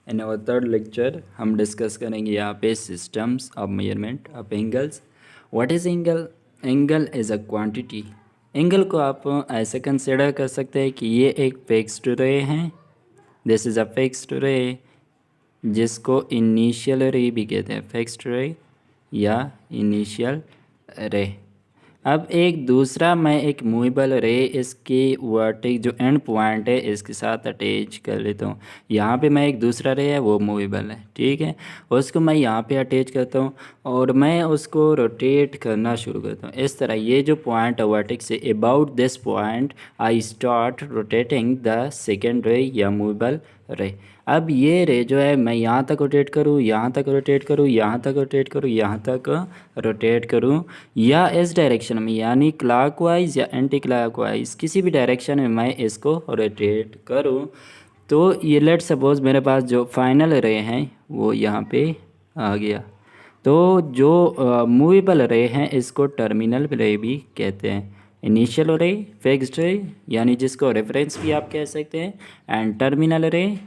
In our third lecture हम discuss करेंगे यहाँ पे systems of measurement of angles. What is angle? Angle is a quantity. Angle को आप ऐसे कंसिडर कर सकते हैं कि ये एक फिक्स्ड रे है। दिस इज़ अ फिक्स्ड रे, जिसको इनिशियल रे भी कहते हैं, फिक्स्ड रे या इनिशियल रे। अब एक दूसरा मैं एक मूवेबल रे इसके वर्टेक्स जो एंड पॉइंट है इसके साथ अटैच कर लेता हूँ। यहाँ पे मैं एक दूसरा रे है वो मूवेबल है, ठीक है, उसको मैं यहाँ पे अटैच करता हूँ और मैं उसको रोटेट करना शुरू करता हूँ। इस तरह ये जो पॉइंट है vertex say about this point I start rotating the second रे या मूवेबल रे। अब ये रे जो है मैं यहाँ तक रोटेट करूँ, यहाँ तक रोटेट करूँ, यहाँ तक रोटेट करूँ, यहाँ तक रोटेट करूँ, या इस डायरेक्शन में यानी क्लॉकवाइज या एंटी क्लॉकवाइज किसी भी डायरेक्शन में मैं इसको रोटेट करूँ, तो ये लेट सपोज मेरे पास जो फाइनल रे हैं वो यहाँ पे आ गया। तो जो मूवेबल रे हैं इसको टर्मिनल रे भी कहते हैं। इनिशियल रे, फिक्स्ड रे यानी जिसको रेफरेंस भी आप कह सकते हैं, एंड टर्मिनल रे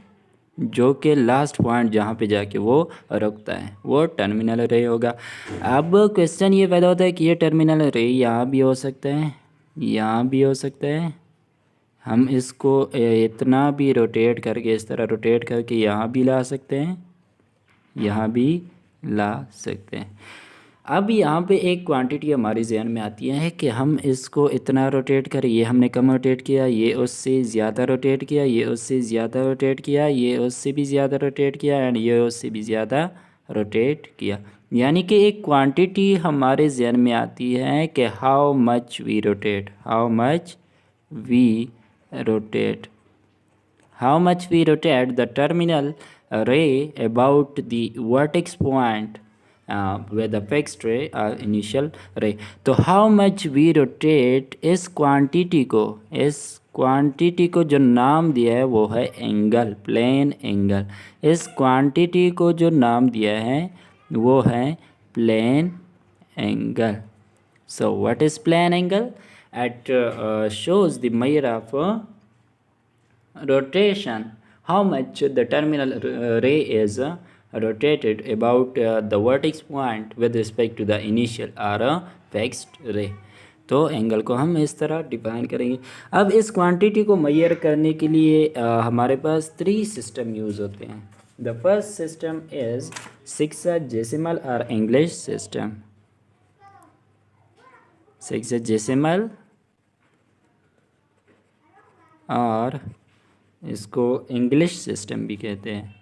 जो कि लास्ट पॉइंट जहाँ पे जाके वो रुकता है वो टर्मिनल रे होगा। अब क्वेश्चन ये पैदा होता है कि ये टर्मिनल रे यहाँ भी हो सकता है, यहाँ भी हो सकता है। हम इसको इतना भी रोटेट करके, इस तरह रोटेट करके यहाँ भी ला सकते हैं, यहाँ भी ला सकते हैं। अब यहाँ पे एक क्वांटिटी हमारे जहन में आती है कि हम इसको इतना रोटेट करें, ये हमने कम रोटेट किया, ये उससे ज़्यादा रोटेट किया, ये उससे ज़्यादा रोटेट किया, ये उससे भी ज़्यादा रोटेट किया एंड ये उससे भी ज़्यादा रोटेट किया। यानी कि एक क्वांटिटी हमारे जहन में आती है कि how much we rotate, how much we rotate, how much we rotate the terminal ray about the vertex point with the fixed ray or initial ray। तो how much we rotate इस quantity को जो नाम दिया है वो है angle, plane angle. इस क्वांटिटी को जो नाम दिया है वो है plane angle. So what is plane angle? It shows the measure of rotation, how much the terminal ray is rotated about the vertex point with respect to the initial or fixed ray। तो angle को हम इस तरह define करेंगे। अब इस quantity को major करने के लिए हमारे पास 3 सिस्टम यूज़ होते हैं। The first system is sexagesimal और इंग्लिश सिस्टम। सेक्साडेसिमल और इसको इंग्लिश सिस्टम भी कहते हैं,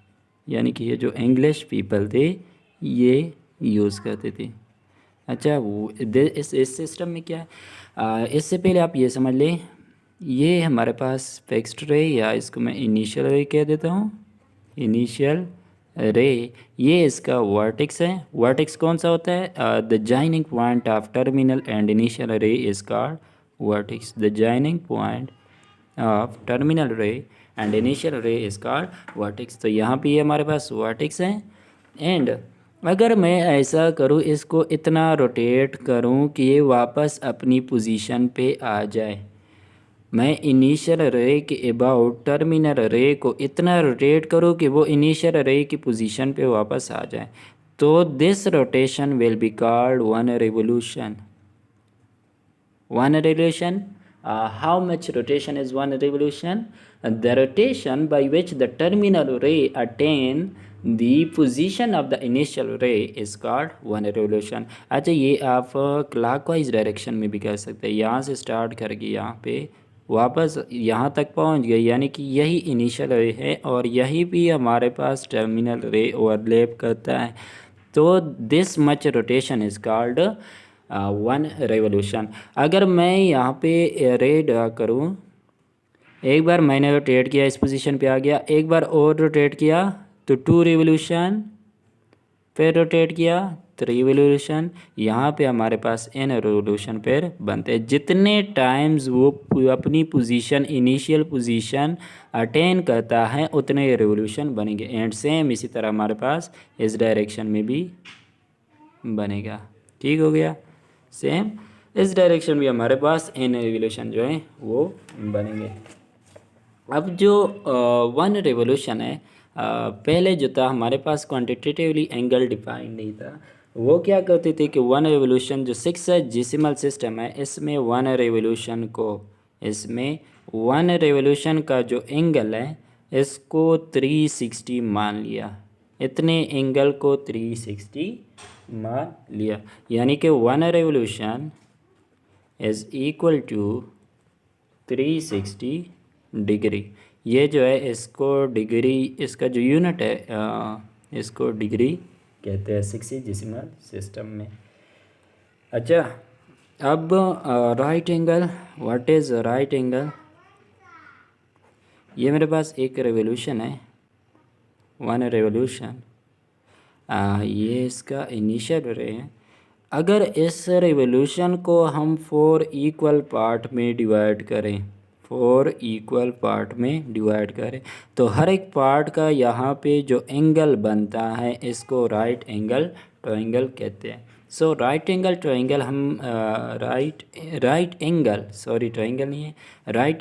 यानी कि ये जो इंग्लिश पीपल थे ये यूज़ करते थे। अच्छा, वो इस सिस्टम में क्या है, इससे पहले आप ये समझ लें, ये हमारे पास फिक्स्ड रे या इसको मैं इनिशियल रे कह देता हूँ, इनिशियल रे ये इसका वर्टेक्स है। वर्टेक्स कौन सा होता है? The joining point of terminal and initial ray is called vertex. The joining point of terminal ray and initial ray is called vertex. तो यहाँ पे ये हमारे पास वर्टेक्स है। एंड अगर मैं ऐसा करूँ, इसको इतना रोटेट करूँ कि ये वापस अपनी पोजीशन पे आ जाए, मैं इनिशियल रे के अबाउट टर्मिनल रे को इतना रोटेट करूँ कि वो इनिशियल रे की पोजीशन पे वापस आ जाए, तो this rotation will be called one revolution. One revolution, how much rotation is one revolution? The rotation by which the terminal ray attain the position of the initial ray is called one revolution। अच्छा, ये आप clockwise direction में भी कह सकते हैं। यहाँ से स्टार्ट करके यहाँ पे वापस यहाँ तक पहुँच गए, यानी कि यही इनिशियल रे है और यही भी हमारे पास टर्मिनल रे ओवरलैप करता है। तो this much rotation is called one revolution. अगर मैं यहाँ पे रे ड्रा करूँ, एक बार मैंने रोटेट किया, इस पोजीशन पे आ गया, एक बार और रोटेट किया तो 2 रिवोल्यूशन, फिर रोटेट किया 3 रिवोल्यूशन, यहाँ पे हमारे पास n रिवोल्यूशन फिर बनते हैं। जितने टाइम्स वो अपनी पोजीशन, इनिशियल पोजीशन अटेन करता है उतने रिवोल्यूशन बनेंगे। एंड सेम इसी तरह हमारे पास इस डायरेक्शन में भी बनेगा। ठीक हो गया। सेम इस डायरेक्शन भी हमारे पास n रिवोल्यूशन जो है वो बनेंगे। अब जो वन रिवोल्यूशन है, पहले जो था हमारे पास क्वांटिटेटिवली एंगल डिफाइन नहीं था। वो क्या करते थे कि वन रेवोल्यूशन जो 6 डेसिमल सिस्टम है इसमें वन रेवोल्यूशन का जो एंगल है इसको 360 मान लिया। इतने एंगल को 360 मान लिया, यानी कि one revolution is equal to 360 degree. ये जो है इसको डिग्री, इसका जो यूनिट है इसको डिग्री कहते हैं 6 डेसिमल सिस्टम में। अच्छा, अब right angle, what is right angle? ये मेरे पास एक रेवोल्यूशन है, वन रेवोल्यूशन, ये इसका इनिशियल रे है। अगर इस रेवोल्यूशन को हम 4 इक्वल पार्ट में डिवाइड करें, तो हर एक पार्ट का यहाँ पे जो एंगल बनता है इसको राइट एंगल ट्रायंगल कहते हैं। सो राइट एंगल ट्रायंगल हम राइट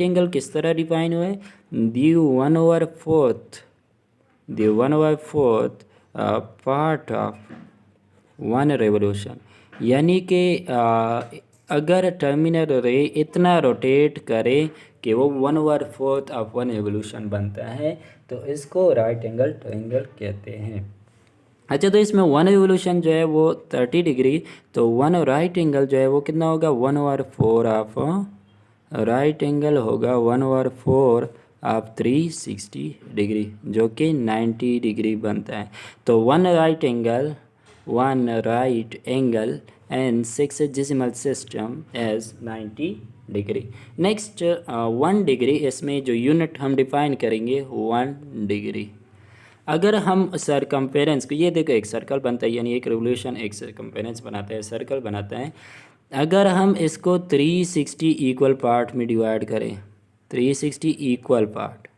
एंगल किस तरह डिफाइन हुआ है? दी 1/4 पार्ट ऑफ वन रेवोल्यूशन, यानी कि अगर टर्मिनल रे इतना रोटेट करे कि वो 1/4 ऑफ वन रेवोल्यूशन बनता है तो इसको राइट एंगल ट्रायंगल कहते हैं। अच्छा, तो इसमें वन रेवोल्यूशन जो है वो 30 डिग्री, तो वन राइट एंगल जो है वो कितना होगा? 1/4 ऑफ राइट एंगल होगा 1/4 ऑफ 360 डिग्री, जो कि 90 डिग्री बनता है। तो one right angle and 6 decimal system as 90 degree. Next 1 degree, इसमें जो यूनिट हम डिफाइन करेंगे 1 डिग्री। अगर हम सरकम्फेरेंस को, ये देखो एक सर्कल बनता है, यानी एक रेवोल्यूशन एक सरकम्फेरेंस बनाता है, सर्कल बनाता है। अगर हम इसको 360 इक्वल पार्ट में डिवाइड करें, 360 इक्वल पार्ट,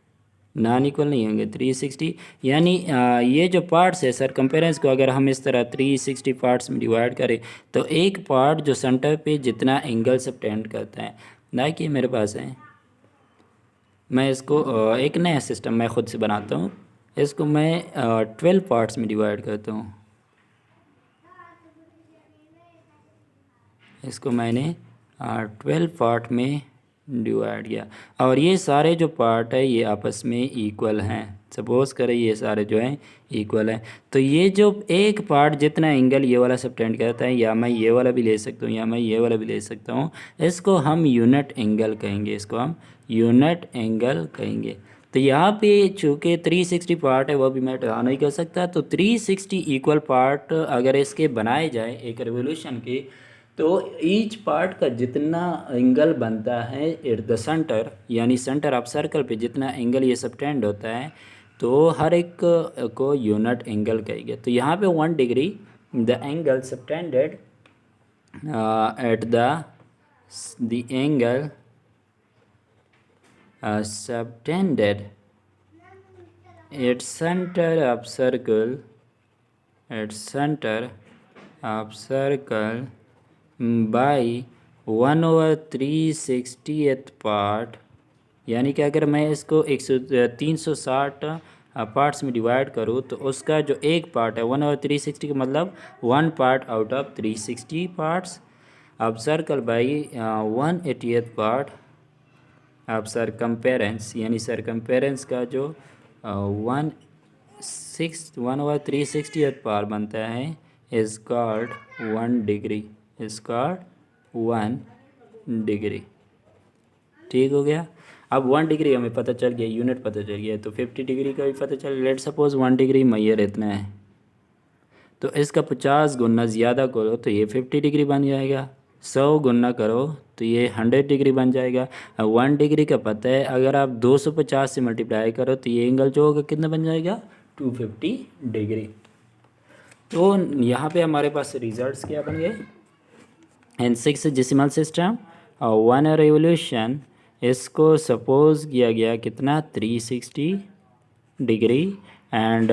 नॉन इक्वल नहीं होंगे, 360, यानी ये जो पार्ट्स है सरकम्फेरेंस को अगर हम इस तरह 360 पार्ट्स में डिवाइड करें तो एक पार्ट जो सेंटर पे जितना एंगल सबटेंड करता है, ना कि मेरे पास है, मैं इसको एक नया सिस्टम मैं ख़ुद से बनाता हूँ, इसको मैं 12 पार्ट्स में डिवाइड करता हूँ। इसको मैंने 12 पार्ट में डिवाइड किया और ये सारे जो पार्ट है ये आपस में इक्वल हैं। सपोज़ करें ये सारे जो हैं इक्वल हैं, तो ये जो एक पार्ट जितना एंगल ये वाला सबटेंड करता है, या मैं ये वाला भी ले सकता हूँ या मैं ये वाला भी ले सकता हूँ, इसको हम यूनिट एंगल कहेंगे। तो यहाँ पे चूँकि 360 पार्ट है वो भी मैं ड्रा नहीं कर सकता, तो 360 इक्वल पार्ट अगर इसके बनाए जाए एक रेवोल्यूशन के, तो ईच पार्ट का जितना एंगल बनता है एट द सेंटर, यानी सेंटर ऑफ सर्कल पे जितना एंगल ये सबटेंड होता है, तो हर एक को यूनिट एंगल कहेंगे। तो यहाँ पे 1 degree the angle subtended at the angle subtended at center of circle by 1/360th part, यानी कि अगर मैं इसको 360 पार्ट्स में डिवाइड करूँ तो उसका जो एक पार्ट है 1/360 का मतलब 1 part out of 360 parts of circle by 1/80th part of circumference, यानी सरकम्फेरेंस का जो 1/360th पार्ट बनता है इज़ कॉल्ड 1 डिग्री। ठीक हो गया। अब 1 डिग्री हमें पता चल गया, यूनिट पता चल गया, तो 50 डिग्री का भी पता चल गया। लेट सपोज 1 डिग्री मैयर इतना है, तो इसका 50 गुना ज़्यादा करो तो ये 50 डिग्री बन जाएगा, 100 गुना करो तो ये 100 डिग्री बन जाएगा। 1 डिग्री का पता है, अगर आप 250 से मल्टीप्लाई करो तो ये एंगल जो होगा कितना बन जाएगा? 250 डिग्री। तो यहाँ पे हमारे पास रिजल्ट्स क्या बन गए? एंड 6 डेसिमल सिस्टम और 1 रेवोल्यूशन, इसको सपोज किया गया कितना? 360 डिग्री। एंड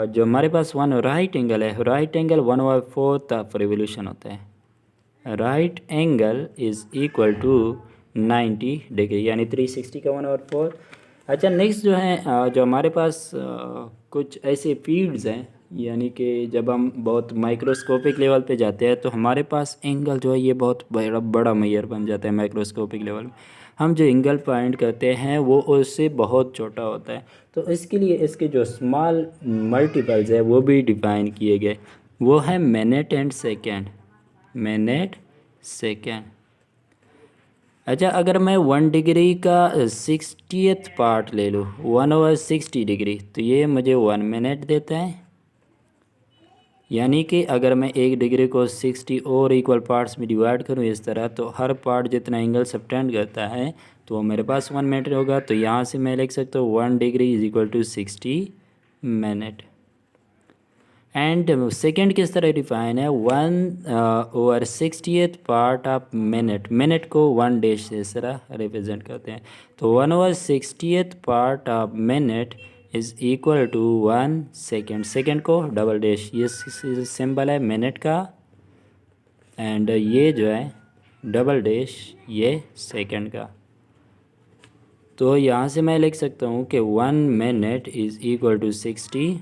जो हमारे पास 1 राइट एंगल है, राइट एंगल 1/4 ऑफ रेवोल्यूशन होता है। Right angle is equal to 90 degree, यानी 360 का 1/4 अच्छा नेक्स्ट जो है जो हमारे पास कुछ ऐसे फील्ड्स हैं, यानी कि जब हम बहुत माइक्रोस्कोपिक लेवल पे जाते हैं तो हमारे पास एंगल जो है ये बहुत बड़ा बड़ा मेजर बन जाता है माइक्रोस्कोपिक लेवल में। हम जो एंगल फाइंड करते हैं वो उससे बहुत छोटा होता है, तो इसके लिए इसके जो स्मॉल मल्टीपल्स है वो भी डिफाइन किए गए, वो है minute and second, minute second. अच्छा अगर मैं 1 डिग्री का 60th पार्ट ले लूँ, 1/60 डिग्री, तो ये मुझे 1 मिनट देता है। यानी कि अगर मैं 1 डिग्री को 60 और इक्वल पार्ट्स में डिवाइड करूँ इस तरह, तो हर पार्ट जितना एंगल सबटेंड करता है तो वो मेरे पास 1 मिनट होगा। तो यहाँ से मैं लिख सकता हूँ 1 degree is equal to 60 minute. And second किस तरह डिफाइन है, 1/60th part of minute, minute को 1 डैश से इस तरह रिप्रेजेंट करते हैं। तो 1/60th part of minute is equal to 1 second, second को डबल डैश, ये सिंबल है मिनट का, एंड ये जो है डबल डैश ये सेकेंड का। तो यहाँ से मैं लिख सकता हूँ कि 1 minute is equal to 60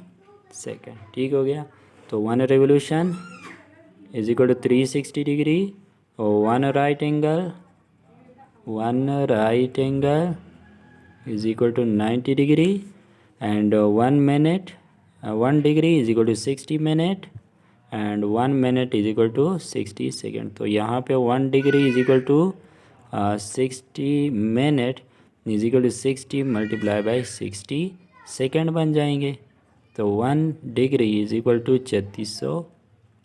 second. ठीक हो गया। तो 1 revolution is equal to 360 degree, और 1 right angle is equal to 90 degree, and 1 minute 1 degree is equal to 60 minute, and 1 minute is equal to 60 second. तो यहाँ पे 1 degree is equal to 60 minute is equal to 60 multiply by 60 second बन जाएंगे। तो 1 degree is equal to 3600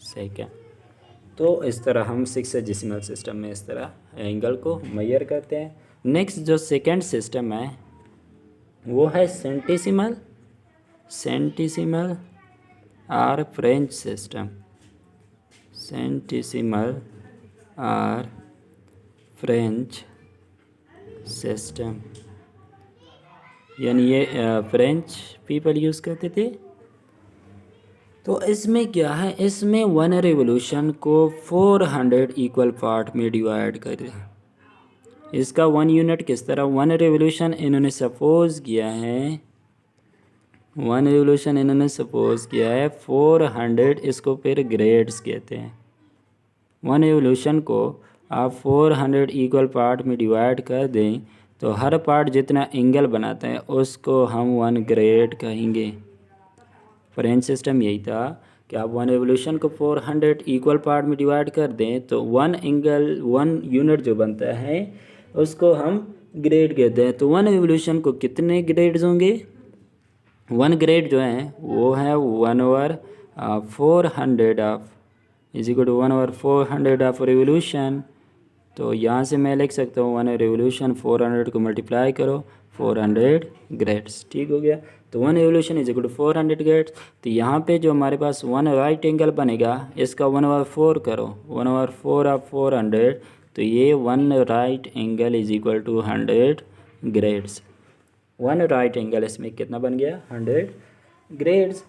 second. तो इस तरह हम सिक्सेसिमल सिस्टम में इस तरह एंगल को मेजर करते हैं। नेक्स्ट जो सेकेंड सिस्टम है वो है सेंटीसिमल, सेंटीसिमल और फ्रेंच सिस्टम, सेंटीसिमल और फ्रेंच सिस्टम, यानी ये फ्रेंच पीपल यूज़ करते थे। तो इसमें क्या है, इसमें 1 रिवोल्यूशन को 400 इक्वल पार्ट में डिवाइड कर दिया। इसका 1 यूनिट किस तरह, 1 रिवोल्यूशन इन्होंने सपोज किया है, 1 रिवोल्यूशन इन्होंने सपोज किया है 400, इसको फिर ग्रेड्स कहते हैं। 1 रिवोल्यूशन को आप 400 इक्वल पार्ट में डिवाइड कर दें तो हर पार्ट जितना एंगल बनाता है उसको हम 1 ग्रेड कहेंगे। फ्रेंच सिस्टम यही था कि आप 1 रिवोल्यूशन को 400 इक्वल पार्ट में डिवाइड कर दें तो 1 यूनिट जो बनता है उसको हम ग्रेड कहते हैं। तो 1 रिवोल्यूशन को कितने ग्रेड्स होंगे, 1 ग्रेड जो है वो है 1/400 of is equal to 1/400 of revolution. तो यहाँ से मैं लिख सकता हूँ 1 रिवोल्यूशन 400 को मल्टीप्लाई करो 400 ग्रेड्स। ठीक हो गया। तो 1 revolution is equal to 400 grades. तो यहाँ पे जो हमारे पास 1 राइट एंगल बनेगा इसका 1/4 करो, 1/4 ऑफ 400, तो ये 1 right angle is equal to 100 grades. 1 right angle इसमें कितना बन गया, 100 ग्रेड्स।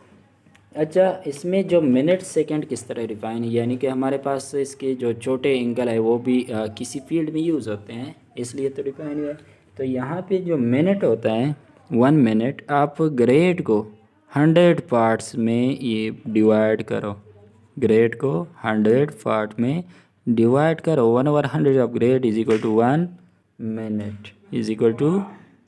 अच्छा इसमें जो मिनट सेकंड किस तरह डिफाइन है, यानी कि हमारे पास इसके जो छोटे एंगल है वो भी किसी फील्ड में यूज़ होते हैं इसलिए तो डिफाइन हुआ है। तो यहाँ पे जो मिनट होता है 1 मिनट, आप ग्रेड को 100 पार्ट्स में ये डिवाइड करो, ग्रेड को 100 पार्ट में डिवाइड करो, 1/100 of grade is equal to 1 minute is equal to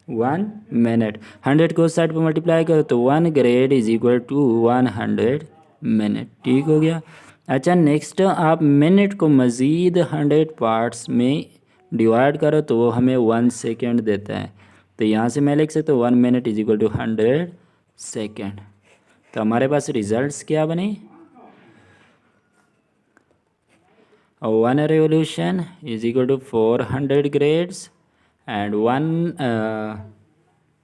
1 minute. 100 को साइड पर मल्टीप्लाई करो तो 1 grade is equal to 100 minute. ठीक हो गया। अच्छा नेक्स्ट आप मिनट को मज़ीद 100 पार्ट्स में डिवाइड करो तो वो हमें 1 सेकेंड देता है। तो यहाँ से मैं लिख सकता हूँ 1 minute is equal to 100 second. तो हमारे पास रिजल्ट्स क्या बने, 1 revolution is equal to 400 grades, and 1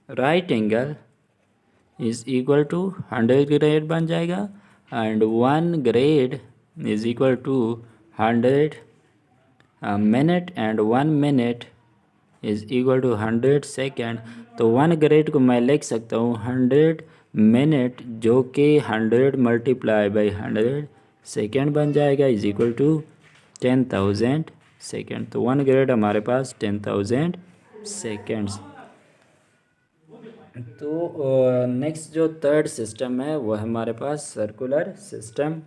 right angle is equal to 100 grade बन जाएगा, and 1 grade is equal to 100 minute, and 1 minute is equal to 100 second. तो 1 ग्रेड को मैं लिख सकता हूँ 100 मिनट जो कि 100 मल्टीप्लाई बाई 100 सेकेंड बन जाएगा इज इक्वल टू 10,000 सेकेंड। तो 1 ग्रेड हमारे पास 10,000 सेकेंड्स। तो नेक्स्ट जो थर्ड सिस्टम है वो है हमारे पास सर्कुलर सिस्टम।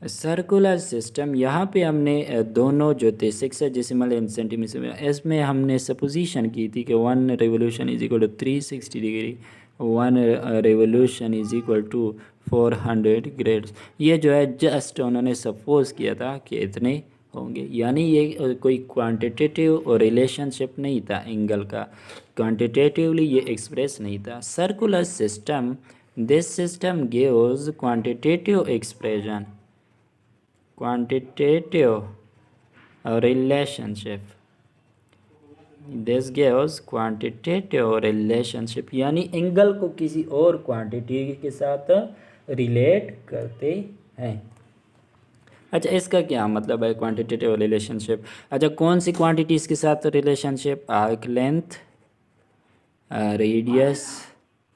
सर्कुलर सिस्टम यहाँ पे हमने दोनों जो थे सेक्साडेसिमल एंड सेंटीमीटर, इसमें हमने सपोजिशन की थी कि 1 revolution is equal to 360 degree, 1 revolution is equal to 400 grades. ये जो है जस्ट उन्होंने सपोज किया था कि इतने होंगे, यानी ये कोई क्वांटिटेटिव रिलेशनशिप नहीं था एंगल का, क्वांटिटेटिवली ये एक्सप्रेस नहीं था। Circular system, this system gives quantitative expression, quantitative relationship, this gives quantitative relationship, यानी एंगल को किसी और क्वांटिटी के साथ रिलेट करते हैं। अच्छा, इसका क्या मतलब है क्वांटिटेटिव रिलेशनशिप? अच्छा, कौन सी क्वांटिटीज़ के साथ relationship? Arc length, radius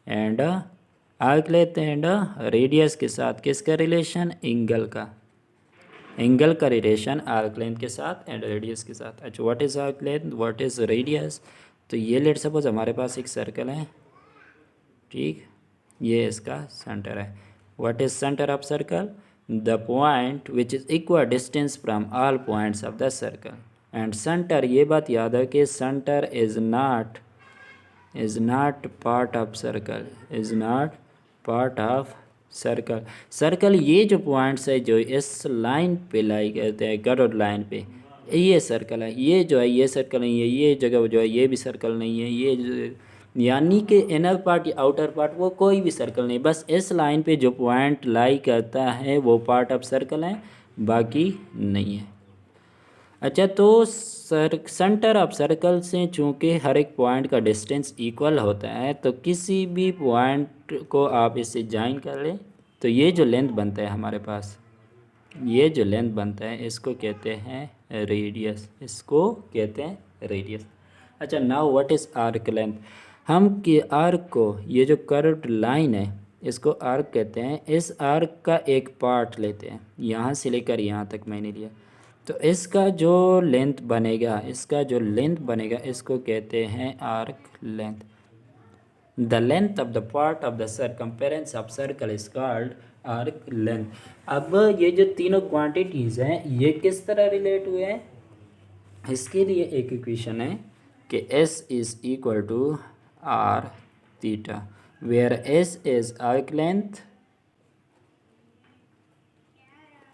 and arc length and radius के साथ किसका रिलेशन? एंगल का, एंगल का रिलेशन आर्क लेंथ के साथ एंड रेडियस के साथ। अच्छा, what is arc length, what is radius? तो ये लेट सपोज हमारे पास एक सर्कल है, ठीक, ये इसका सेंटर है। What is centre of circle? The point which is equal distance from all points of the circle. And centre, ये बात याद है कि centre is not part of circle, is not part of circle. Circle ये जो points है जो इस लाइन पे लाई करते हैं, कर्व्ड लाइन पे, ये सर्कल है। ये जो है ये सर्कल नहीं है, ये जगह जो है ये भी सर्कल नहीं है, ये यानी कि इनर पार्ट या आउटर पार्ट वो कोई भी सर्कल नहीं, बस इस लाइन पे जो पॉइंट लाई करता है वो पार्ट ऑफ सर्कल है, बाकी नहीं है। अच्छा, तो सेंटर ऑफ सर्कल से चूँकि हर एक पॉइंट का डिस्टेंस इक्वल होता है, तो किसी भी पॉइंट को आप इससे ज्वाइन कर लें तो ये जो लेंथ बनता है हमारे पास, ये जो लेंथ बनता है इसको कहते हैं रेडियस, इसको कहते हैं रेडियस। अच्छा, now what is arc length? हम कि आर्क को, ये जो कर्व्ड लाइन है इसको आर्क कहते हैं। इस आर्क का एक पार्ट लेते हैं, यहाँ से लेकर यहाँ तक मैंने लिया, तो इसका जो लेंथ बनेगा, इसका जो लेंथ बनेगा इसको कहते हैं arc length. The length of the part of the circumference of circle is called arc length. अब ये जो तीनों क्वांटिटीज़ हैं ये किस तरह रिलेट हुए हैं? इसके लिए एक इक्वेशन है कि S is equal to R theta, where S is arc length,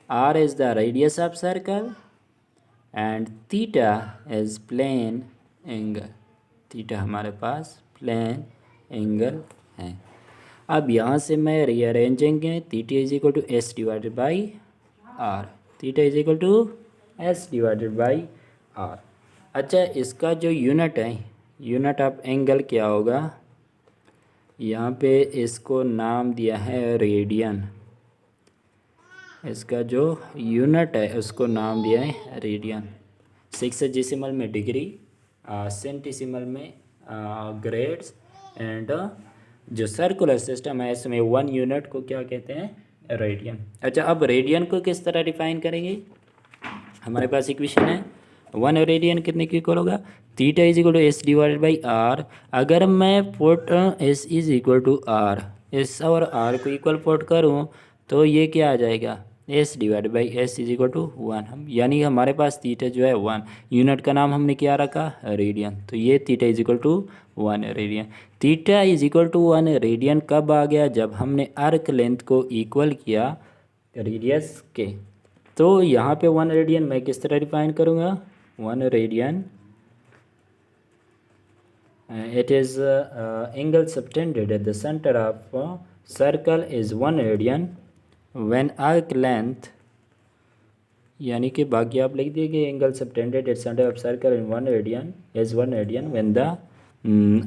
R is the radius of circle and theta is plane angle। Theta हमारे पास प्लेन एंगल है। अब यहाँ से मैं रीअरेंजेंगे, theta is equal to S divided by R, theta is equal to S divided by R. अच्छा, इसका जो यूनिट है, यूनिट ऑफ एंगल क्या होगा? यहाँ पे इसको नाम दिया है रेडियन, इसका जो यूनिट है उसको नाम दिया है रेडियन। सेक्साडेसिमल में डिग्री, सेंटीसिमल में ग्रेड्स एंड जो सर्कुलर सिस्टम है इसमें 1 यूनिट को क्या कहते हैं? रेडियन। अच्छा, अब रेडियन को किस तरह डिफाइन करेंगे? हमारे पास इक्वेशन है 1 रेडियन कितने की इक्वल होगा? Theta is equal to S divided by R. अगर मैं put S is equal to R, S और आर को इक्वल पुट करूँ तो ये क्या आ जाएगा? S divide by S is equal to 1। हम यानी हमारे पास थीटा जो है 1, यूनिट का नाम हमने क्या रखा? रेडियन। तो ये theta is equal to 1 radian. Theta is equal to 1 radian कब आ गया? जब हमने आर्क लेंथ को इक्वल किया रेडियस के। तो यहाँ पे 1 रेडियन मैं किस तरह डिफाइन करूँगा? 1 radian it is angle subtended at the center of circle is 1 radian when arc length, यानी कि बाकी आप लिख दिए कि angle subtended at centre of circle in 1 radian is 1 radian when the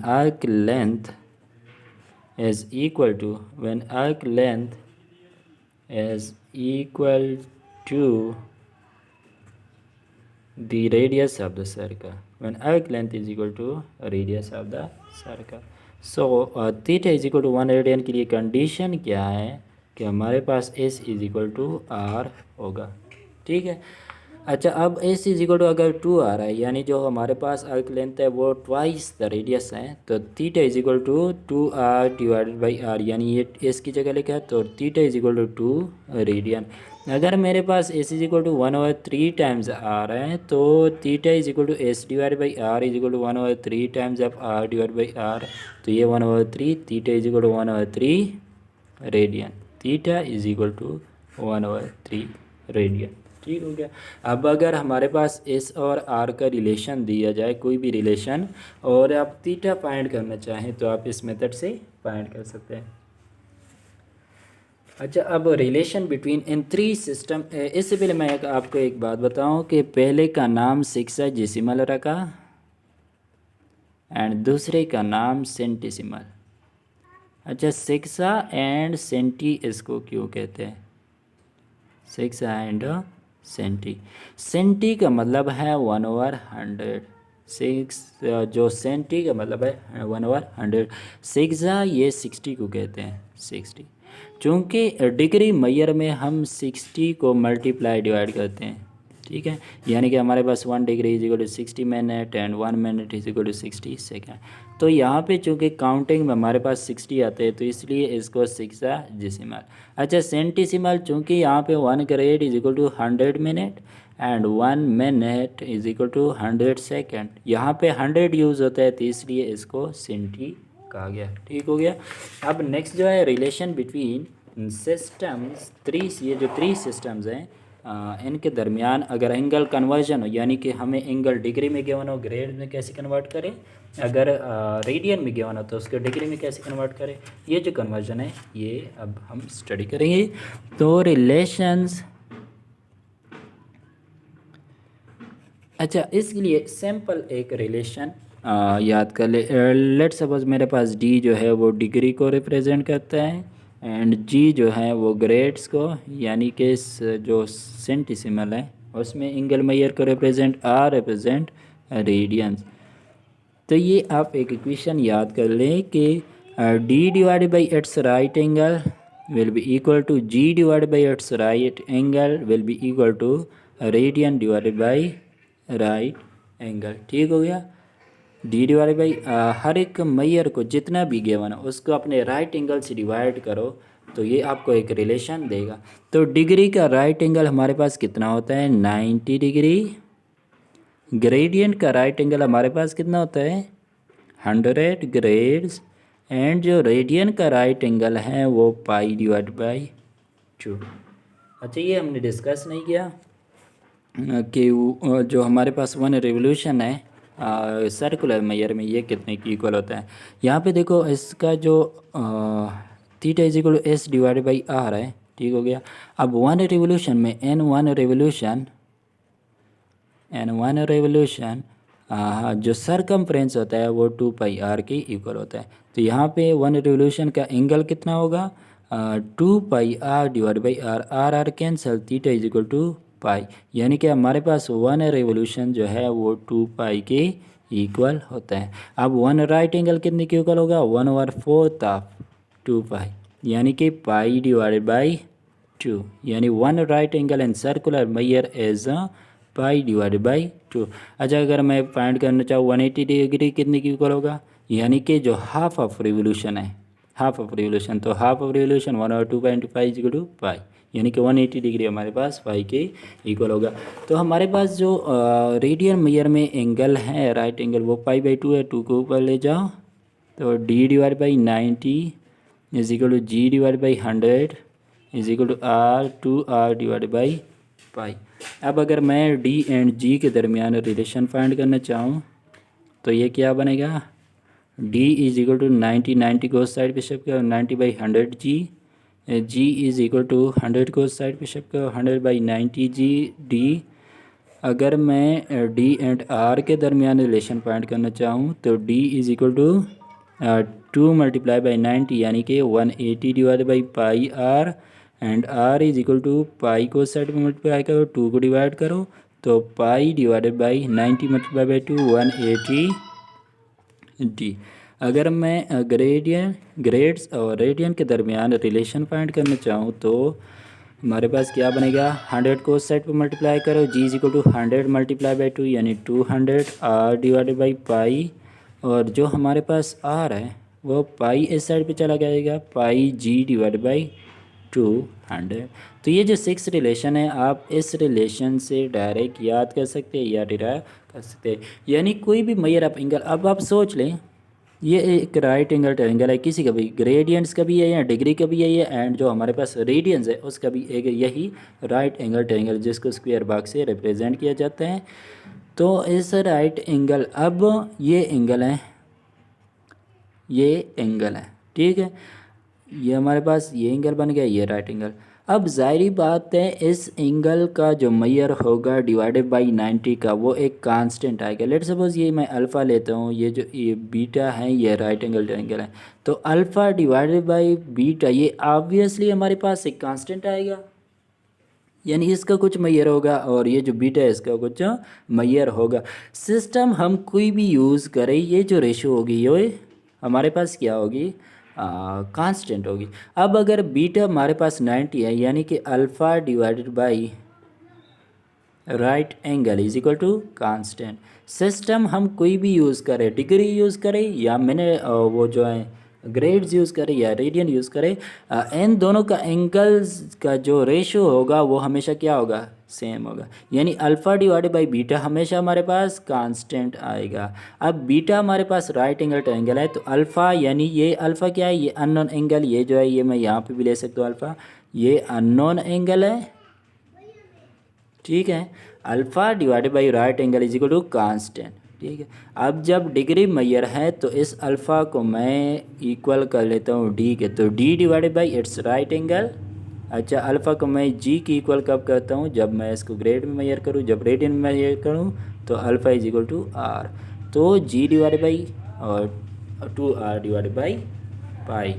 arc length is equal to, when arc length is equal to the radius of the circle, when arc length is equal to radius of the circle। so theta is equal to 1 radian के लिए condition क्या है कि हमारे पास s is equal to R होगा। ठीक है, अच्छा, अब एस इज इक्वल टू अगर 2 आ रहा है यानी जो हमारे पास आर्क लेंथ है वो ट्वाइस द रेडियस है, तो theta is equal to 2r divided by R, यानी ये एस की जगह लिखा है तो theta is equal to 2 radian. अगर मेरे पास S is equal to 1/3 times आ रहा है तो theta is equal to S divide by R is equal to 1/3 times of R divide by R, तो ये 1/3 theta is equal to 1/3 radian, theta is equal to 1/3 radian. ठीक हो गया। अब अगर हमारे पास एस और आर का रिलेशन दिया जाए, कोई भी रिलेशन, और आप थीटा फाइंड करना चाहें तो आप इस मेथड से फाइंड कर सकते हैं। अच्छा, अब relation between in three system, इससे पहले मैं आपको एक बात बताऊं कि पहले का नाम सेक्साजेसिमल रखा एंड दूसरे का नाम सेंटिसिमल। अच्छा, सेक्सा एंड सेंटी इसको क्यों कहते हैं? सेक्सा एंड सेंटी, सेंटी का मतलब है 1/100, सिक्स जो सेंटी का मतलब है 1/100, सेक्सा ये 60 को कहते हैं, 60, चूँकि डिग्री मैयर में हम 60 को मल्टीप्लाई डिवाइड करते हैं। ठीक है, यानी कि हमारे पास 1 degree is equal to 60 minute and 1 minute is equal to 60 second. तो यहाँ पे चूँकि काउंटिंग में हमारे पास 60 आते हैं तो इसलिए इसको सेक्साजेसिमल। अच्छा, सेंटिसिमल, चूँकि यहाँ पे 1 grade is equal to 100 minute and 1 minute is equal to 100 second, यहाँ पे 100 यूज़ होता है तो इसलिए इसको सेंटी कहा गया। ठीक हो गया। अब नेक्स्ट जो है रिलेशन बिटवीन सिस्टम्स थ्री, ये जो थ्री सिस्टम्स हैं इनके दरमियान अगर एंगल कन्वर्जन हो, यानी कि हमें एंगल डिग्री में गिवन हो, ग्रेड में कैसे कन्वर्ट करें, अगर रेडियन में गिवन हो तो उसको डिग्री में कैसे कन्वर्ट करें, ये जो कन्वर्जन है ये अब हम स्टडी करेंगे। तो रिलेशंस, अच्छा इसके लिए सिंपल एक रिलेशन याद कर ले। लेट सपोज मेरे पास डी जो है वो डिग्री को रिप्रेजेंट करता है एंड जी जो है वो ग्रेड्स को, यानी कि जो सेंटिसिमल है उसमें एंगल मेयर को रिप्रेजेंट, आर रिप्रेजेंट रेडियंस। तो ये आप एक इक्वेशन याद कर लें कि D divided by its right angle will be equal to G divided by its right angle will be equal to radian divided by right angle. ठीक हो गया। डी डिवाइड बाई हर एक मैयर को जितना भी गिवन है उसको अपने राइट एंगल से डिवाइड करो तो ये आपको एक रिलेशन देगा। तो डिग्री का राइट एंगल हमारे पास कितना होता है? 90 डिग्री। ग्रेडियंट का राइट एंगल हमारे पास कितना होता है? 100 ग्रेड्स। एंड जो रेडियन का राइट एंगल है वो पाई डिवाइड बाई 2। अच्छा, ये हमने डिस्कस नहीं किया कि जो हमारे पास 1 रिवोल्यूशन है सर्कुलर मेयर में ये कितने की इक्वल होता है। यहाँ पे देखो इसका जो theta is equal to S divided by R है। ठीक हो गया। अब 1 रिवोल्यूशन में एन वन रेवोल्यूशन जो सरकमफ्रेंस होता है वो 2 पाई आर के इक्वल होता है। तो यहाँ पे 1 रिवोल्यूशन का एंगल कितना होगा? 2 pi R divide by R, R R cancel, theta is equal to pi, यानी कि हमारे पास 1 रेवोल्यूशन जो है वो 2 पाई के इक्वल होता है। अब 1 राइट एंगल कितने के इक्वल होगा? 1/4 ऑफ 2 पाई, यानी कि पाई डिवाइडेड बाई 2, यानी 1 right angle in circular measure as pi divided by 2। अच्छा, अगर मैं फाइंड करना चाहूँ 180 डिग्री कितने की इक्वल होगा, यानी कि जो हाफ ऑफ रिवोल्यूशन है, हाफ ऑफ रिवोल्यूशन, तो half of revolution 1/2 pi into pi is equal to pi, यानी कि 180 डिग्री हमारे पास पाई के इक्वल होगा। तो हमारे पास जो रेडियन मेयर में एंगल है राइट एंगल वो पाई बाई 2 है, 2 को ऊपर ले जाओ तो D divide by 90 is equal to G divide by 100 is equal to R 2r divide by pi. अब अगर मैं डी एंड जी के दरमियान रिलेशन फाइंड करना चाहूँ तो ये क्या बनेगा? डी इज इक्वल टू 90 को उस साइड पे शिफ्ट करो, 90 by 100 G is equal to 100 को उस साइड पे शिफ्ट करो, 100 बाई 90 जी डी। अगर मैं डी एंड आर के दरमियान रिलेशन फाइंड करना चाहूँ तो D is equal to 2 multiply by 90, यानी कि 180 divide by pi R, and R is equal to pi को साइड में मल्टीप्लाई करो, 2 को डिवाइड करो तो pi divided by 90 multiply by 2 180 D. अगर मैं ग्रेड्स और रेडियन के दरमियान रिलेशन फाइंड करना चाहूँ तो हमारे पास क्या बनेगा, 100 को उस साइड पर मल्टीप्लाई करो, G is equal to 100 multiply by 2 यानी 200 आर डिवाइडेड बाई पाई, और जो हमारे पास आर है वो पाई इस साइड पे चला जाएगा, पाई जी डिवाइडेड बाई 200। तो ये जो 6 रिलेशन है आप इस रिलेशन से डायरेक्ट याद कर सकते हैं या डिराइव कर सकते हैं। यानी कोई भी मेजर ऑफ एंगल, अब आप सोच लें ये एक राइट एंगल ट्रायंगल है, किसी का भी ग्रेडियंट्स का भी है या डिग्री का भी है ये, एंड जो हमारे पास रेडियंस है उसका भी एक यही राइट एंगल ट्रायंगल जिसको स्क्वायर बॉक्स से रिप्रेजेंट किया जाता है। तो इस राइट एंगल, अब ये एंगल है, ये एंगल है, ठीक है, ये हमारे पास ये एंगल बन गया, ये राइट एंगल। अब जाहिर बात है इस एंगल का जो मेजर होगा डिवाइडेड बाई 90 का वो एक कांस्टेंट आएगा। लेट सपोज ये मैं अल्फ़ा लेता हूँ, ये जो ये बीटा है ये राइट एंगल ट्रायंगल है, तो अल्फ़ा डिवाइडेड बाई बीटा ये ऑब्वियसली हमारे पास एक कांस्टेंट आएगा, यानी इसका कुछ मेजर होगा, और ये जो बीटा है इसका कुछ मेजर होगा। सिस्टम हम कोई भी यूज़ करें ये जो रेशो होगी ये हमारे पास क्या होगी, कांस्टेंट होगी। अब अगर बीटा हमारे पास 90 है यानी कि alpha divided by right angle is equal to constant. System हम कोई भी यूज़ करें, डिग्री यूज़ करें या मैंने वो जो है ग्रेड्स यूज़ करें या रेडियन यूज़ करें, इन दोनों का एंगल्स का जो रेशो होगा वो हमेशा क्या होगा, सेम होगा। यानी अल्फ़ा डिवाइडेड बाई बीटा हमेशा हमारे पास कांस्टेंट आएगा। अब बीटा हमारे पास राइट एंगल ट्रायंगल है, तो अल्फ़ा यानी ये अल्फ़ा क्या है, ये अननोन एंगल, ये जो है ये मैं यहाँ पे भी ले सकता हूँ अल्फ़ा, ये अननोन एंगल है, ठीक है। Alpha divided by right angle is equal to constant, ठीक है। अब जब डिग्री मेजर है तो इस अल्फ़ा को मैं इक्वल कर लेता हूँ डी के, तो D divided by its right angle. अच्छा, अल्फ़ा को मैं जी की इक्वल कब करता हूँ, जब मैं इसको ग्रेड में मेजर करूँ, जब रेडियन में मेजर करूँ तो alpha is equal to R, तो जी डिवाइडेड बाई और 2r डिवाइडेड बाई पाई।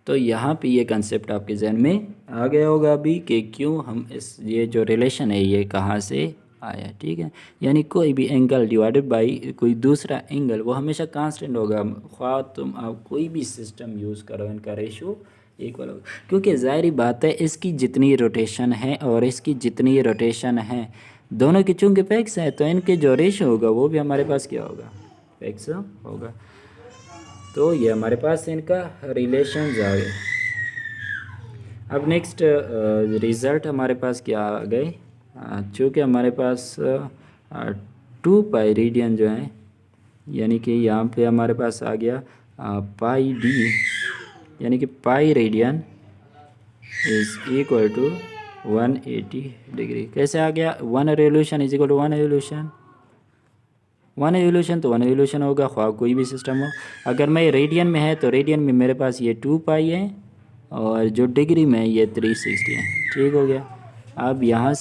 तो यहाँ पे ये कंसेप्ट आपके जहन में आ गया होगा अभी कि क्यों हम इस ये जो रिलेशन है ये कहाँ से आया, ठीक है। यानी कोई भी एंगल डिवाइडेड बाई कोई दूसरा एंगल वो हमेशा कांस्टेंट होगा, ख्वाह तुम आप कोई भी सिस्टम यूज़ करो इनका रेशो इक्वल होगा, क्योंकि ज़ाहिर बात है इसकी जितनी रोटेशन है और इसकी जितनी रोटेशन है दोनों की चूँकि पैक्स है तो इनके जो रेशो होगा वो भी हमारे पास क्या होगा, पैक्स होगा। तो ये हमारे पास इनका रिलेशन आ गए। अब नेक्स्ट रिज़ल्ट हमारे पास क्या आ गए, चूँकि हमारे पास 2 पाई रेडियन जो है, यानी कि यहाँ पे हमारे पास आ गया पाई डी, यानी कि pi radian is equal to 180 degree. कैसे आ गया, 1 revolution is equal to 1 revolution, 1 revolution तो 1 एवोल्यूशन होगा ख्वाह कोई भी सिस्टम हो। अगर मैं रेडियन में है तो रेडियन में मेरे पास ये 2 पाई है और जो डिग्री में ये 360 है, ठीक हो गया। अब यहाँ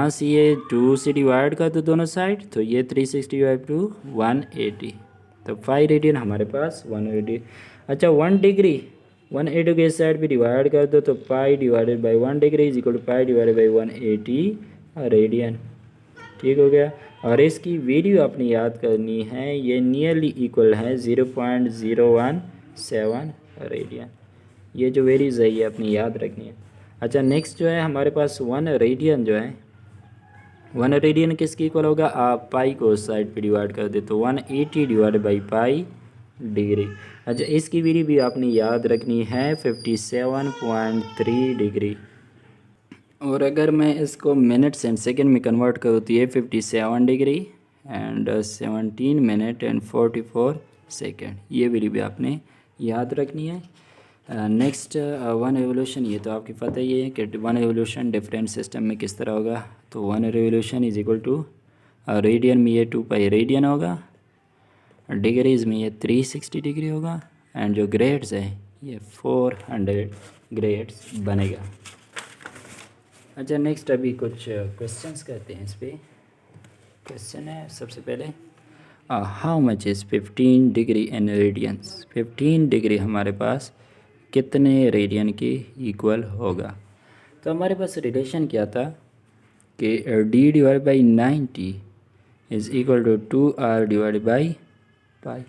से ये 2 से डिवाइड कर दो दोनों साइड, तो ये 360 बाई 2 180, तो 5 रेडियन हमारे पास 180। अच्छा 1 डिग्री 180 के साइड भी डिवाइड कर दो, तो pi divided by 1 degree is equal to pi divided by 180 radian, ठीक हो गया। और इसकी वैल्यू आपने याद करनी है, ये नियरली इक्वल है 0.017 रेडियन, ये जो वैल्यूज़ है ये अपनी याद रखनी है। अच्छा नेक्स्ट जो है हमारे पास 1 रेडियन जो है, 1 रेडियन किसकी इक्वल होगा, आप पाई को उस साइड पे डिवाइड कर दे तो 180 डिवाइड बाई पाई डिग्री। अच्छा इसकी वैल्यू भी आपने याद रखनी है 57.3 डिग्री, और अगर मैं इसको मिनट्स एंड सेकंड में कन्वर्ट करूँ तो ये 57 degree and 17 minute and 44 second, ये वैल्यू भी आपने याद रखनी है। नेक्स्ट 1 एवोल्यूशन, ये तो आपकी पता ही है कि 1 एवोल्यूशन डिफरेंट सिस्टम में किस तरह होगा। तो 1 revolution is equal to radian में ये 2 पाई रेडियन होगा, डिग्रीज़ में ये 360 डिग्री होगा, एंड जो ग्रेड्स है ये 400 ग्रेड्स बनेगा। अच्छा नेक्स्ट अभी कुछ क्वेश्चंस करते हैं इस पर। क्वेश्चन है सबसे पहले, how much is 15 degree in radiance, 15 degree हमारे पास कितने रेडियन के इक्वल होगा। तो हमारे पास रिलेशन क्या था कि d divide by 90 is equal to 2r divide by pi,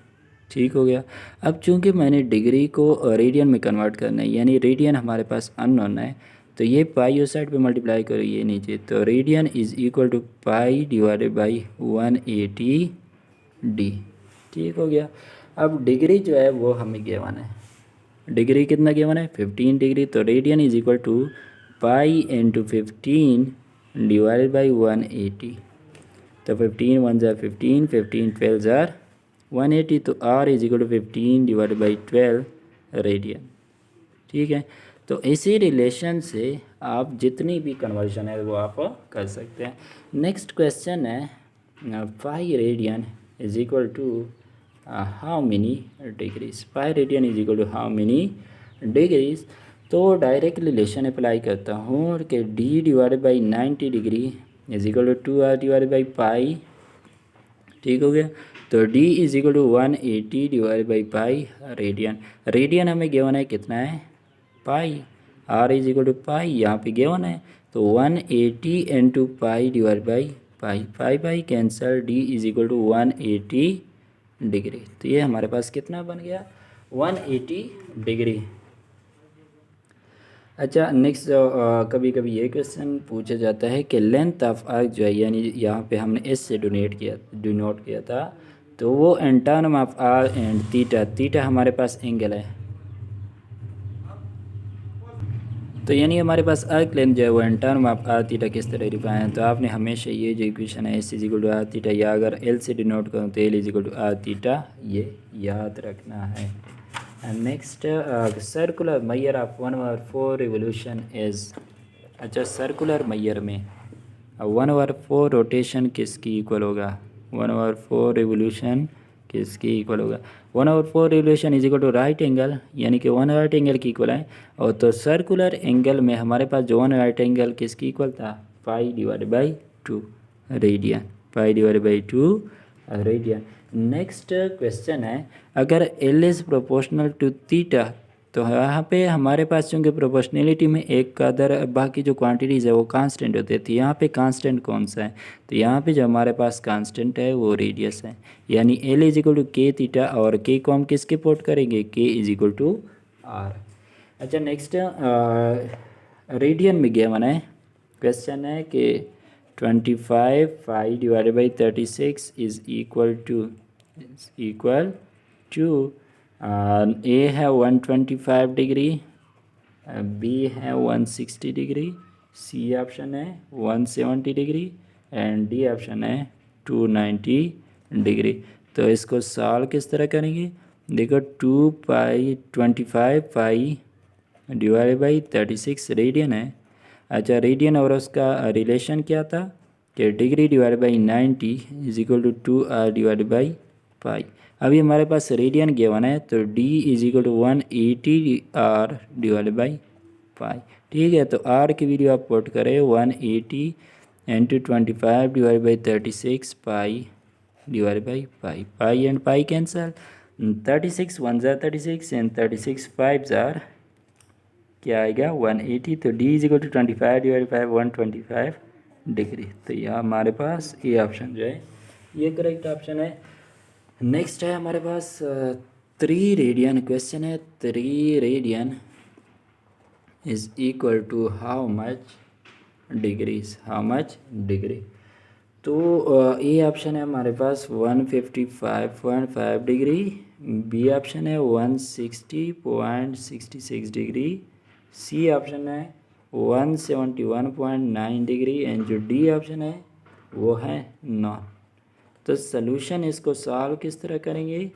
ठीक हो गया। अब चूंकि मैंने डिग्री को रेडियन में कन्वर्ट करना है, यानी रेडियन हमारे पास अननोन है, तो ये पाई उस साइड पे मल्टीप्लाई करो ये नीचे, तो radian is equal to pi divided by 180 D. ठीक हो गया। अब डिग्री जो है वो हमें गिवन है, डिग्री कितना गिवन है 15 डिग्री, तो radian is equal to pi into 15 divided by 180। तो 15 वन ज़ार 15, 15 12 ज़ार 180, तो R is equal to 15 divided by 12 radian. ठीक है, तो इसी रिलेशन से आप जितनी भी कन्वर्जन है वो आप कर सकते हैं। नेक्स्ट क्वेश्चन है 5 radian is equal to how many degrees, 5 radian is equal to how many degrees. तो डायरेक्ट रिलेशन अप्लाई करता हूँ कि D divided by 90 degree is equal to 2r divided by pi. ठीक हो गया, तो d is equal to 180 divide by pi radian. Radian हमें given है कितना है pi, r is equal to pi यहाँ पे गिवन है, तो 180 into pi divide by pi, pi pi cancel, d is equal to 180 degree. तो ये हमारे पास कितना बन गया 180 डिग्री। अच्छा नेक्स्ट, कभी कभी ये क्वेश्चन पूछा जाता है कि लेंथ ऑफ आर्क जो है, यानी यहाँ पे हमने एस से डिनोट किया था, तो वो एंटानम of R and theta, theta हमारे पास एंगल है, तो यानी हमारे पास आर्क लेंथ जो है वो एंटानम ऑफ आर थीटा किस तरह डिफाइन है। तो आपने हमेशा ये जो इक्वेशन है S is equal to R theta, या अगर एल से डिनोट करूँ तो L is equal to R theta, ये याद रखना है। And next, circular measure of 1/4 revolution is, अच्छा सर्कुलर मैयर में 1/4 रोटेशन किसकी इक्वल होगा, 1/4 रिवोल्यूशन किसकी इक्वल होगा, 1/4 revolution is equal to right angle, यानी कि 1 राइट एंगल की इक्वल है। और तो सर्कुलर एंगल में हमारे पास जो 1 राइट एंगल किसकी इक्वल था, pi divide by 2 radian, pi divide by 2 radian. Next question है, अगर L is proportional to theta, तो यहाँ पे हमारे पास चूँकि प्रोपोर्शनलिटी में एक का अदर बाकी जो क्वांटिटीज़ है वो कांस्टेंट होती थी, यहाँ पे कांस्टेंट कौन सा है, तो यहाँ पे जो हमारे पास कांस्टेंट है वो रेडियस है, यानी L is equal to K theta, और के को हम किसके पोर्ट करेंगे, K is equal to R. अच्छा नेक्स्ट, रेडियन में गिवन है, क्वेश्चन है कि 25 pi divided by 36 is equal to A है 125 डिग्री, बी है 160 डिग्री, सी ऑप्शन है 170 डिग्री एंड डी ऑप्शन है 290 डिग्री। तो इसको सॉल्व किस तरह करेंगे, देखो 25 पाई डिवाइडेड बाई 36 रेडियन है। अच्छा रेडियन और उसका रिलेशन क्या था कि degree divide by 90 is equal to 2r divide by pi. अभी हमारे पास रेडियन गिवन है, तो d is equal to 180 r divide by pi. ठीक है, तो r की वैल्यू आप पुट करें 180 into 25 divide by 36 pi divide by pi, pi and pi cancel, 36 1 ज़ार 36 एंड 36 5 ज़ार क्या आएगा 180, तो d is equal to 25 divide by 125 degree. तो यह हमारे पास ये ऑप्शन जो है ये करेक्ट ऑप्शन है। नेक्स्ट है हमारे पास 3 रेडियन क्वेश्चन है, 3 radian is equal to how much degrees, how much degree. तो ए ऑप्शन है हमारे पास 155.5 डिग्री, बी ऑप्शन है 160.66 डिग्री, सी ऑप्शन है 171.9 डिग्री एंड जो डी ऑप्शन है वो है नॉन। तो सॉल्यूशन इसको सॉल्व किस तरह करेंगे,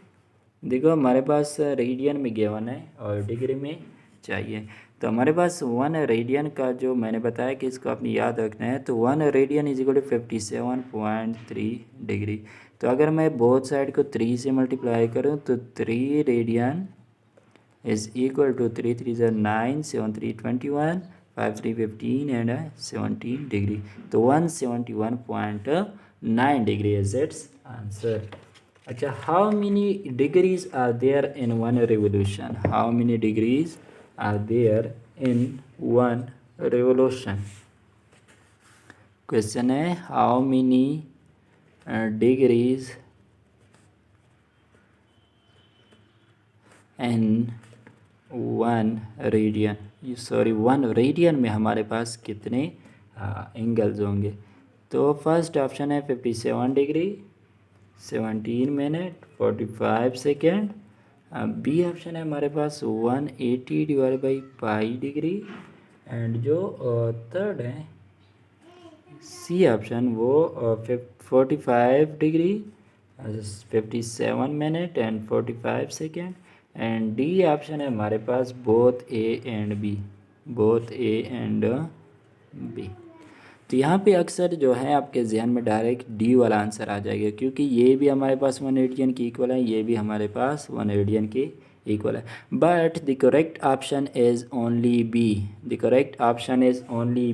देखो हमारे पास रेडियन में गिवन है और डिग्री में चाहिए, तो हमारे पास 1 रेडियन का जो मैंने बताया कि इसको आपने याद रखना है, तो 1 radian is equal to 57.3 degree. तो अगर मैं बोथ साइड को 3 से मल्टीप्लाई करूं तो 3 रेडियन इज इक्वल टू 3 3 ज़ार 9, 7 3 21, 5 3 15 एंड 17 डिग्री। तो 171.9 डिग्री इज इट्स आंसर। अच्छा, how many degrees are there in 1 revolution, how many degrees are there in 1 revolution. Question है how many degrees and 1 radian में हमारे पास कितने angles होंगे। तो first option है 57 degree 17 minute 45 second. B option है हमारे पास 180 divide by pi degree. And जो थर्ड है सी ऑप्शन वो 45 degree 57 minute and 45 second. And D option है हमारे पास बोथ ए एंड बी। तो यहाँ पे अक्सर जो है आपके जहन में डायरेक्ट डी वाला आंसर आ जाएगा, क्योंकि ये भी हमारे पास 1 रेडियन की इक्वल है, ये भी हमारे पास 1 रेडियन की इक्वल है। But the correct option is only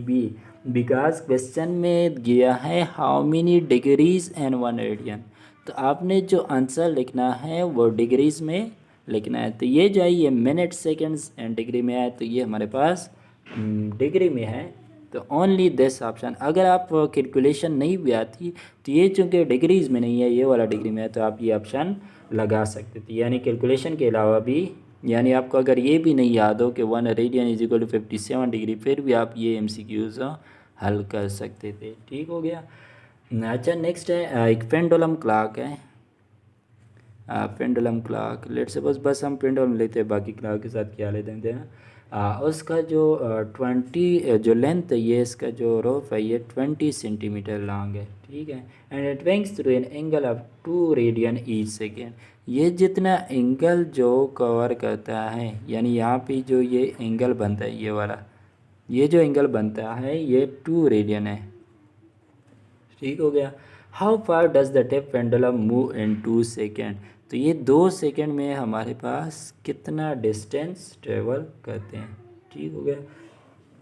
B, because question में दिया है how many degrees and 1 radian. तो आपने जो आंसर लिखना है वो डिग्रीज में लिखना है। तो ये जो है ये मिनट सेकेंड्स एंड डिग्री में है, तो ये हमारे पास डिग्री में है। तो ओनली दिस ऑप्शन, अगर आप कैलकुलेशन नहीं भी आती तो ये चूँकि डिग्रीज़ में नहीं है, ये वाला डिग्री में है, तो आप ये ऑप्शन लगा सकते थे। यानी कैलकुलेशन के अलावा भी, यानी आपको अगर ये भी नहीं याद हो कि 1 radian is equal to 57 degree, फिर भी आप ये MCQs हल कर सकते थे। ठीक हो गया। अच्छा नेक्स्ट है एक पेंडुलम क्लॉक है। पेंडुलम क्लॉक, लेट सपोज बस हम पेंडुलम लेते हैं, बाकी क्लॉक के साथ क्या ले देते हैं। उसका जो 20 जो लेंथ है, ये इसका जो रोफ है ये 20 सेंटीमीटर लॉन्ग है। ठीक है। And it wings through an angle of 2 radian each second. ये जितना एंगल जो कवर करता है, यानी यहाँ पे जो ये एंगल बनता है, ये वाला ये जो एंगल बनता है ये 2 रेडियन है। ठीक हो गया। How far does the tip pendulum move in 2 second. तो ये 2 सेकेंड में हमारे पास कितना डिस्टेंस ट्रेवल करते हैं। ठीक हो गया।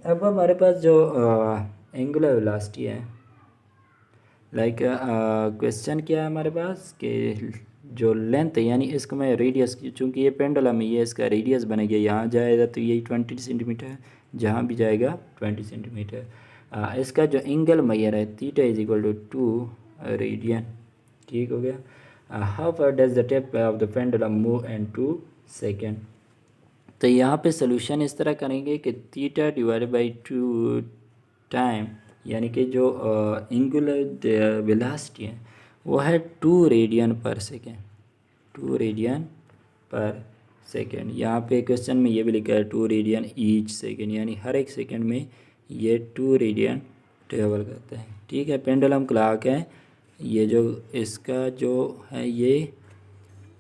अब हमारे पास जो एंगुलर वेलोसिटी है, लाइक क्वेश्चन क्या है हमारे पास कि जो लेंथ है, यानी इसको मैं रेडियस, चूँकि ये पेंडुलम है, ये इसका रेडियस बनेगा, यहाँ जाएगा तो यही 20 सेंटीमीटर, जहाँ भी जाएगा 20 सेंटीमीटर। इसका जो एंगल मैयर है theta is equal to 2 radian. ठीक हो गया। How far does the tip of the pendulum move in 2 second. तो यहाँ पे सोल्यूशन इस तरह करेंगे कि थीटा डिवाइड बाई 2 टाइम, यानी कि जो एंगुलर वेलोसिटी है वो है 2 रेडियन पर सेकेंड। 2 रेडियन पर सेकेंड। यहाँ पे क्वेश्चन में ये भी लिखा है 2 रेडियन ईच सेकेंड, यानी हर एक सेकेंड में ये 2 रेडियन ट्रेवल करता है। ठीक है। पेंडुलम क्लॉक है, ये जो इसका जो है ये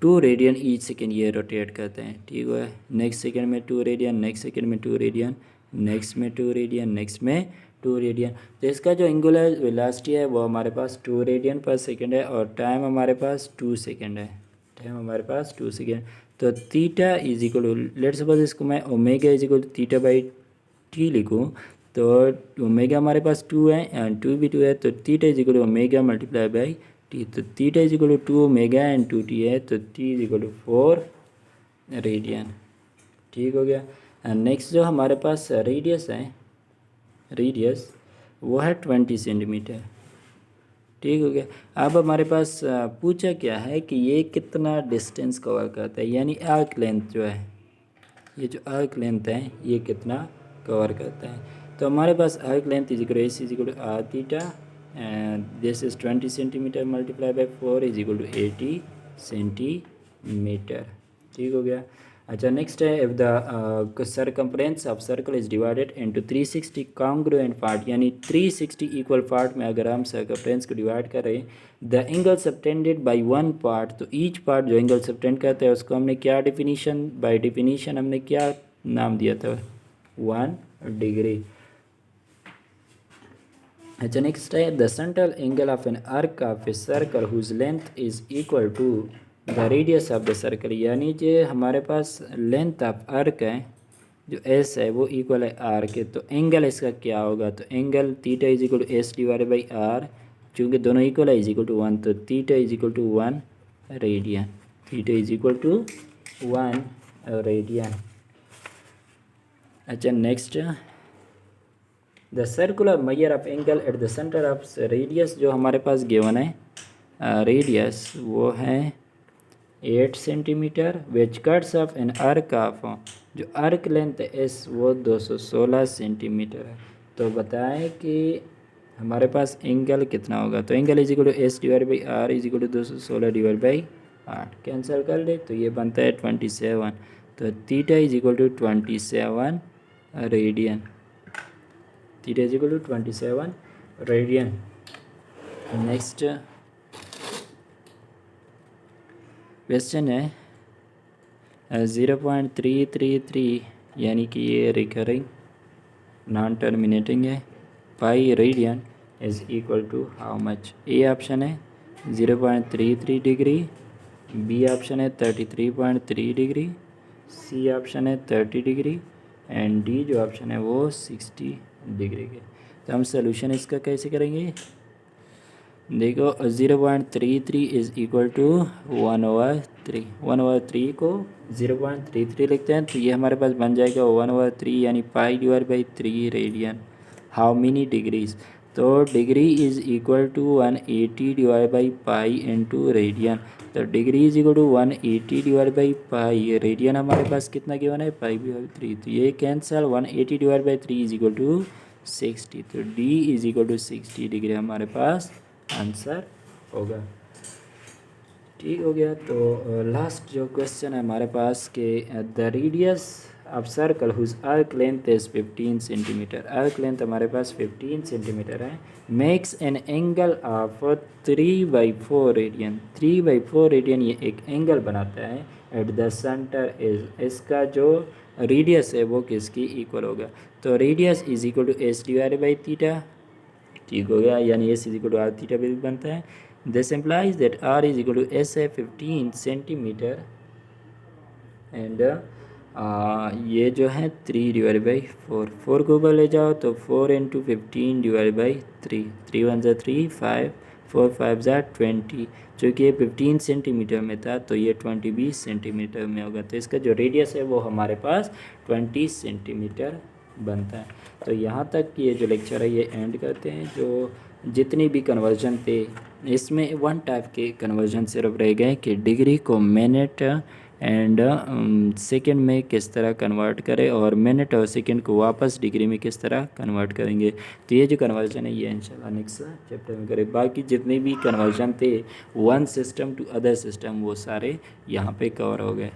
2 रेडियन ईच सेकेंड ये रोटेट करते हैं। ठीक है। नेक्स्ट सेकेंड में 2 रेडियन, नेक्स्ट सेकेंड में 2 रेडियन, नेक्स्ट में 2 रेडियन, नेक्स्ट में 2 रेडियन। तो इसका जो एंगुलर वेलोसिटी है वो हमारे पास 2 रेडियन पर सेकेंड है, और टाइम हमारे पास 2 सेकेंड है। टाइम हमारे पास 2 सेकेंड। तो theta is equal to, let suppose इसको मैं omega is equal to theta by T लिखूँ, तो ओमेगा हमारे पास 2 है एंड 2 भी 2 है, तो theta is equal to omega multiply by T. तो theta is equal to 2 omega and 2 T है, तो T is equal to 4 radian. ठीक हो गया। एंड नेक्स्ट जो हमारे पास रेडियस है, रेडियस वो है 20 सेंटीमीटर। ठीक हो गया। अब हमारे पास पूछा क्या है कि ये कितना डिस्टेंस कवर करता है, यानी आर्क लेंथ जो है, ये जो आर्क लेंथ है ये कितना कवर करता है। तो हमारे पास arc length is equal S is equal to R theta and this is 20 centimetre multiply by 4 is equal to 80 centimetre. ठीक हो गया। अच्छा नेक्स्ट है, if the circumference of circle is divided into 360 congruent part, यानी 360 equal part में अगर हम circumference को डिवाइड करें, the angle subtended by one part, तो ईच पार्ट जो एंगल सबटेंड करता है उसको हमने क्या डिफिनीशन, बाय डिफिनीशन हमने क्या नाम दिया था, 1 डिग्री। अच्छा नेक्स्ट है, the central angle of an arc of a circle whose length is equal to the radius of the circle, यानी जो हमारे पास लेंथ ऑफ आर्क है जो एस है वो इक्वल है आर के, तो एंगल इसका क्या होगा, तो angle theta is equal to S divided by R, चूँकि दोनों इक्वल है, इज इक्वल टू 1, तो theta is equal to 1 radian. Theta is equal to 1 radian. अच्छा next, the circular measure of angle at the centre of radius, जो हमारे पास given है radius वो है 8 centimetre which cuts off an arc of, जो arc length S वो 216 centimetre है। तो बताएं कि हमारे पास एंगल कितना होगा। तो angle is equal to S divide by R is equal to 216 divide by 8, cancel कर ले तो ये बनता है 27। तो theta is equal to 27 radian, theta is equal to 27 radian. Next question है 0.333 यानी कि ये रिकरिंग नॉन टर्मिनेटिंग है, pi radian is equal to how much. A option है 0.33 डिग्री, बी ऑप्शन है 33.3 डिग्री, सी ऑप्शन है 30 डिग्री एंड डी जो option है वो 60 डिग्री के। तो हम सोल्यूशन इसका कैसे करेंगे, देखो 0.33 इज इक्वल टू 1/3, 1/3 को 0.33 लिखते हैं तो ये हमारे पास बन जाएगा 1/3 यानी pi divide by 3 radian. How many degrees, तो degree is equal to 180 divide by pi into radian. तो degree is equal to 180 divide by pi, radian हमारे पास कितना गिवन है पाई बाई 3, तो ये cancel 180 divide by 3 is equal to 60। तो D is equal to 60 degree हमारे पास आंसर होगा। ठीक हो गया। तो लास्ट जो क्वेश्चन है हमारे पास कि the radius of circle whose arc length is 15 centimetre, arc length हमारे पास 15 सेंटीमीटर है, makes an angle of 3/4 radian, 3/4 radian ये एक एंगल बनाता है एट द सेंटर इज, इसका जो रेडियस है वो किसकी इक्वल होगा। तो radius is equal to S divided by theta, ठीक हो गया, यानी S is equal to R theta भी बनता है। This implies that R is equal to S है 15 सेंटीमीटर एंड ये जो है 3 डिवाइड बाई 4, 4 को ऊपर ले जाओ तो 4 इंटू 15 डिवाइड बाई 3, 3 1 ज़ा 3, 5 4 5 ज़ा 20, चूँकि ये 15 सेंटीमीटर में था तो ये 20 सेंटीमीटर में होगा, तो इसका जो रेडियस है वो हमारे पास 20 सेंटीमीटर बनता है। तो यहाँ तक ये जो लेक्चर है ये एंड करते हैं। जो जितनी भी कन्वर्जन थे इसमें वन टाइप के कन्वर्जन सिर्फ रह गए कि डिग्री को मिनट एंड सेकंड में किस तरह कन्वर्ट करें और मिनट और सेकंड को वापस डिग्री में किस तरह कन्वर्ट करेंगे। तो ये जो कन्वर्जन है ये इंशाल्लाह नेक्स्ट चैप्टर में करें। बाकी जितने भी कन्वर्जन थे one system to other system वो सारे यहाँ पे कवर हो गए।